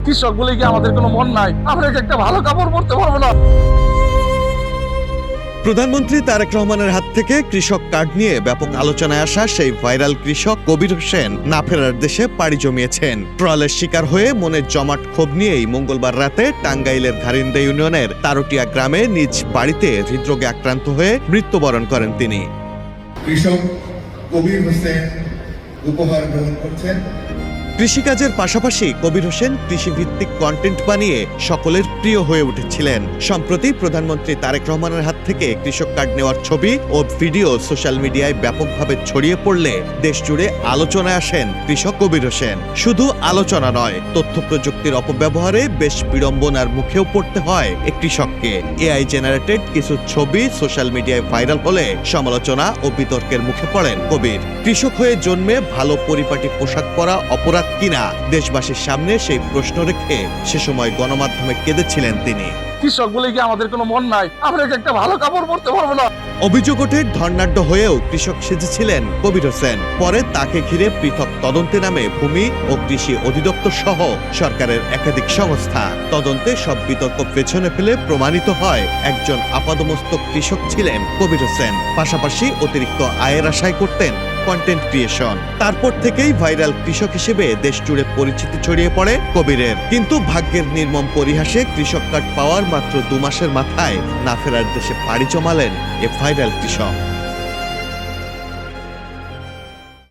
কৃষক বলে কি আমাদের কোনো মন নাই? আমরা একটা ভালো কাপড় পরতে পারবো না। প্রধানমন্ত্রী তারেক রহমানের হাত থেকে কৃষক কার্ড নিয়ে ব্যাপক আলোচনায় আসা সেই ভাইরাল কৃষক কবির হোসেন না ফেরার দেশে পাড়ি জমিয়েছেন। ট্রলের শিকার হয়ে মনের জমাট ক্ষোভ নিয়েই মঙ্গলবার রাতে টাঙ্গাইলের ঘারিন্দা ইউনিয়নের তারটিয়া গ্রামে নিজ বাড়িতে হৃদরোগে আক্রান্ত হয়ে মৃত্যুবরণ করেন তিনি। কৃষক কবির হোসেন উপহার গ্রহণ করছেন। কৃষিকাজের পাশাপাশি কবির হোসেন কৃষিভিত্তিক কন্টেন্ট বানিয়ে সকলের প্রিয় হয়ে উঠেছিলেন। সম্প্রতি প্রধানমন্ত্রী তারেক রহমানের হাত থেকে কৃষক কার্ড নেওয়ার ছবি ও ভিডিও সোশ্যাল মিডিয়ায় ব্যাপকভাবে ছড়িয়ে পড়লে দেশ জুড়ে আলোচনায় আসেন কৃষক কবির হোসেন। শুধু আলোচনা নয়, তথ্য প্রযুক্তির অপব্যবহারে বেশ বিড়ম্বনার মুখেও পড়তে হয় এই কৃষককে। এআই জেনারেটেড কিছু ছবি সোশ্যাল মিডিয়ায় ভাইরাল হলে সমালোচনা ও বিতর্কের মুখে পড়েন কবির। কৃষক হয়ে জন্মে ভালো পরিপাটি পোশাক পরা অপরাধ কিনা দেশবাসীর সামনে সেই প্রশ্ন রেখে সে সময় গণমাধ্যমে কেঁদেছিলেন তিনি। কৃষক বলে কি আমাদের কোনো মন নাই? আমরা একটা ভালো কাপড় পরতে পারবো না। অভিযোগ ওঠে ধর্নাঢ্য হয়েও কৃষক সেজেছিলেন কবির হোসেন। পরে তাকে ঘিরে পৃথক তদন্তে নামে ভূমি ও কৃষি অধিদপ্তর সহ সরকারের একাধিক সংস্থা। তদন্তে সব বিতর্ক পেছনে ফেলে প্রমাণিত হয় একজন আপাদমস্তক কৃষক ছিলেন কবির হোসেন। পাশাপাশি অতিরিক্ত আয়ের আশায় করতেন কন্টেন্ট ক্রিয়েশন। তারপর থেকেই ভাইরাল কৃষক হিসেবে দেশ জুড়ে পরিচিতি ছড়িয়ে পড়ে কবিরের। কিন্তু ভাগ্যের নির্মম পরিহাসে কৃষক কার্ড পাওয়ার মাত্র 2 মাসের মাথায় না ফেরার দেশে পাড়ি জমালেন এ ভাইরাল কৃষক।